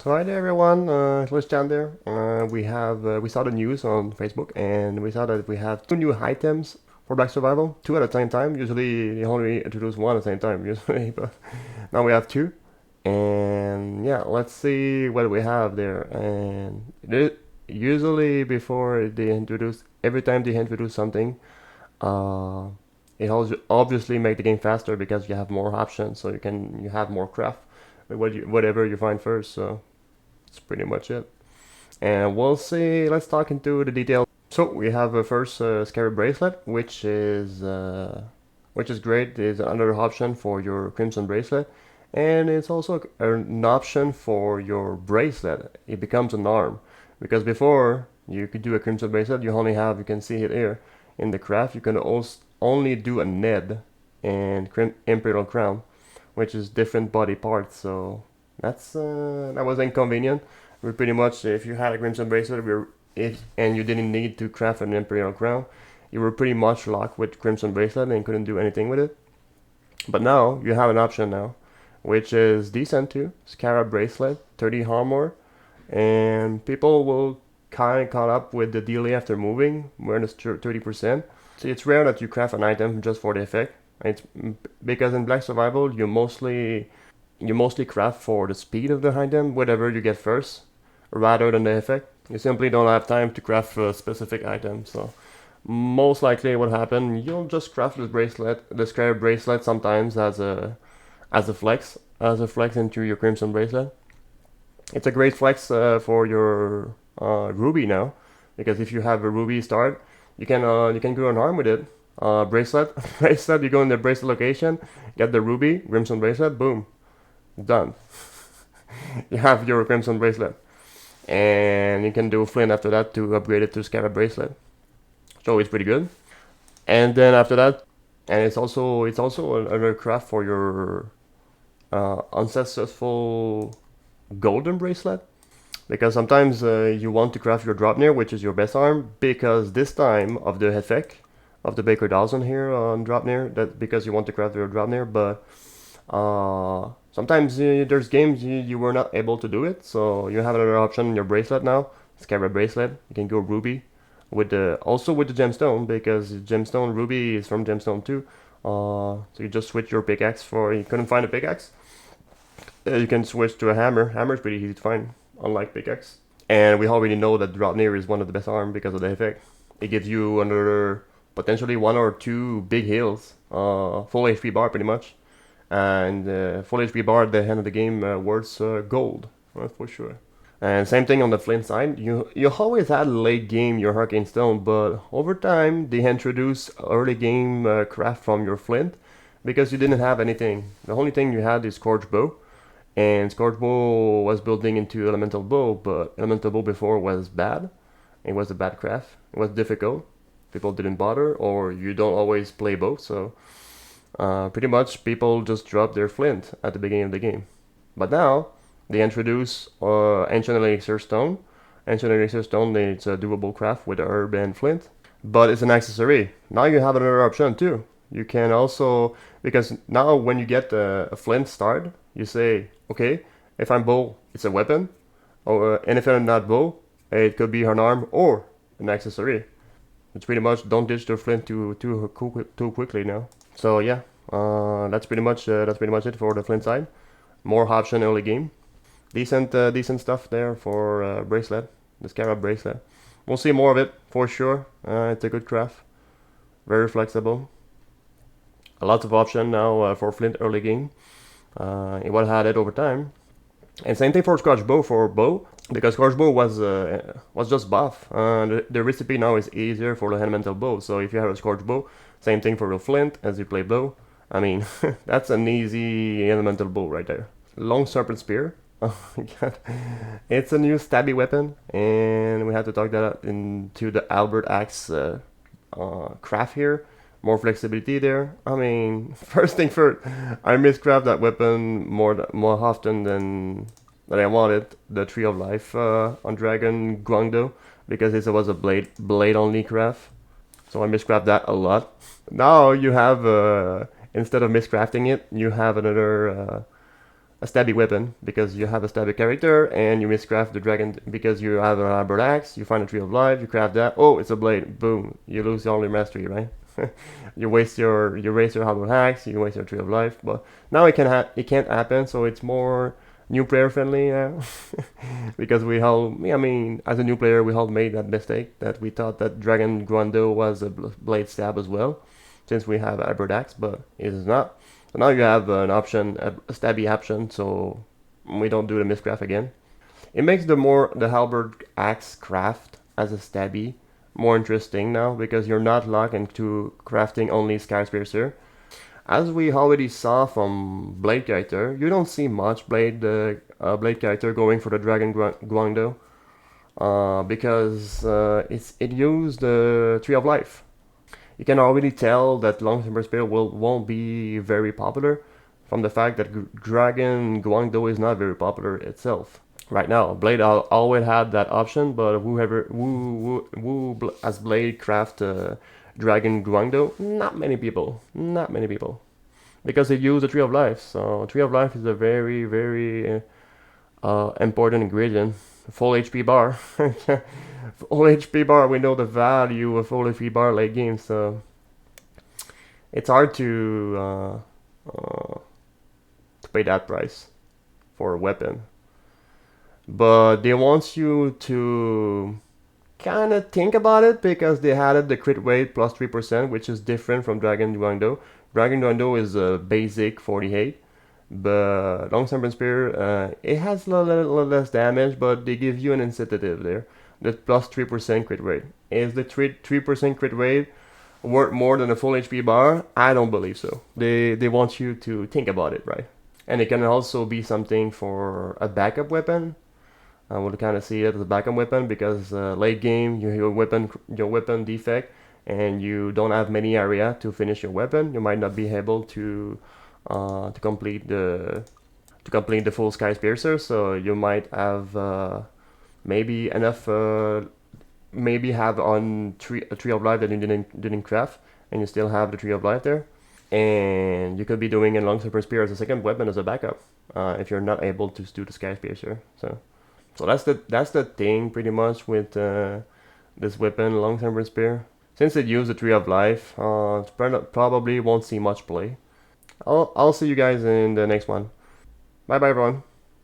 So hi there everyone, Lyzhenra there. We saw the news on Facebook and we saw that we have two new items for Black Survival, two at the same time. Usually they only introduce one at the same time, usually, but now we have two. And yeah, let's see what we have there. And usually before they introduce, every time they introduce something, uh, it obviously make the game faster because you have more options, so you have more craft, whatever you find first. So that's pretty much it. And we'll see. Let's talk into the details. So we have a first Scarab Bracelet, which is great. It's another option for your Crimson Bracelet, and it's also an option for your bracelet. It becomes an arm because before you could do a Crimson Bracelet, you can see it here in the craft. You can also only do a Ned and Imperial Crown, which is different body parts. So that was inconvenient. We pretty much, if you had a Crimson Bracelet, and you didn't need to craft an Imperial Crown, you were pretty much locked with Crimson Bracelet and couldn't do anything with it. But now you have an option now, which is decent too. Scarab Bracelet, 30 armor, and people will kind of caught up with the delay after moving, minus 30%. So it's rare that you craft an item just for the effect. It's because in Black Survival you mostly craft for the speed of the item, whatever you get first, rather than the effect. You simply don't have time to craft a specific item. So most likely what happened, you'll just craft the Scarab Bracelet sometimes as a flex into your Crimson Bracelet. It's a great flex for your Ruby now, because if you have a Ruby start, you can grow an arm with it. Bracelet. You go in the bracelet location, get the Ruby Crimson Bracelet, boom, done. You have your Crimson Bracelet, and you can do Flint after that to upgrade it to Scarab Bracelet. So it's pretty good. And then after that, and it's also another craft for your unsuccessful golden bracelet, because sometimes you want to craft your Dropnir, which is your best arm, because this time of the effect of the Baker Dawson here on Dropnir, that because you want to craft your Dropnir, but sometimes there's games you were not able to do it, so you have another option in your bracelet now, Scarab Bracelet. You can go Ruby with the gemstone, because gemstone Ruby is from gemstone too. So you just switch your pickaxe for, you couldn't find a pickaxe, you can switch to a hammer. Hammer is pretty easy to find, unlike pickaxe. And we already know that Dropnir is one of the best arms because of the effect. It gives you another, potentially one or two big heals, full HP bar pretty much. And full HP bar at the end of the game worth gold, for sure. And same thing on the Flint side. You always had late game your Arcane Stone, but over time they introduced early game craft from your Flint because you didn't have anything. The only thing you had is Scorch Bow, and Scorch Bow was building into Elemental Bow, but Elemental Bow before was bad. It was a bad craft. It was difficult. People didn't bother, or you don't always play both, so pretty much people just drop their Flint at the beginning of the game. But now they introduce Ancient Elixir Stone. Ancient Elixir Stone, it's a doable craft with herb and Flint, but it's an accessory. Now you have another option too. You can also, because now when you get a Flint start, you say, okay, if I'm bow, it's a weapon, and if I'm not bow, it could be an arm or an accessory. It's pretty much don't ditch the Flint too quickly now. So yeah, that's pretty much it for the Flint side. More option early game. Decent stuff there for bracelet, the Scarab Bracelet. We'll see more of it for sure. It's a good craft, very flexible. A lot of option now for Flint early game. It will add it over time. And same thing for Scorch Bow for bow, because Scorch Bow was just buff. The recipe now is easier for the elemental bow. So if you have a Scorch Bow, same thing for the Flint as you play bow. I mean, that's an easy elemental bow right there. Long Serpent Spear. Oh my god. It's a new stabby weapon, and we have to talk that into the Albert Axe craft here. More flexibility there. I mean, first thing first, I miscraft that weapon more often than I wanted. The Tree of Life on Dragon Guandao, because it was a blade only craft. So I miscraft that a lot. Now you have instead of miscrafting it, you have another a stabby weapon because you have a stabby character and you miscraft the dragon because you have an elaborate axe. You find a tree of life, you craft that. Oh, it's a blade. Boom! You lose all your mastery, right? You waste your elaborate axe. You waste your tree of life. But now it can't happen. So it's more new player friendly now because we all, I mean, as a new player, we all made that mistake that we thought that Dragon Guandao was a blade stab as well, since we have elaborate axe, but it is not. So now you have an option, a stabby option, so we don't do the miscraft again. It makes the halberd axe craft as a stabby more interesting now because you're not locked into crafting only Scarab Bracelet. As we already saw from Blade character, you don't see much Blade character going for the Dragon Guandao because it used the Tree of Life. You can already tell that Long Serpent Spear won't be very popular from the fact that Dragon Guandao is not very popular itself right now. Blade always had that option, but who as Blade craft Dragon Guandao? Not many people, because they use the Tree of Life. So Tree of Life is a very important ingredient. Full HP bar. Full HP bar. We know the value of full HP bar late game, so it's hard to pay that price for a weapon. But they want you to kind of think about it because they added the crit rate plus 3%, which is different from Dragon Guandao. Dragon Guandao is a basic 48, but Long Serpent Spear, it has a little less damage, but they give you an incentive there. The plus 3% crit rate. Is the 3% crit rate worth more than a full HP bar? I don't believe so. They want you to think about it, right? And it can also be something for a backup weapon. I would kind of see it as a backup weapon because late game your weapon defect and you don't have many area to finish your weapon. You might not be able to complete the full Sky Piercer. So you might have maybe enough. Maybe have on a tree of life that you didn't craft, and you still have the tree of life there. And you could be doing a Long Serpent Spear as a second weapon as a backup if you're not able to do the Sky Piercer. So that's the thing pretty much with this weapon, Long Serpent Spear. Since it used the Tree of Life, probably won't see much play. I'll see you guys in the next one. Bye bye everyone.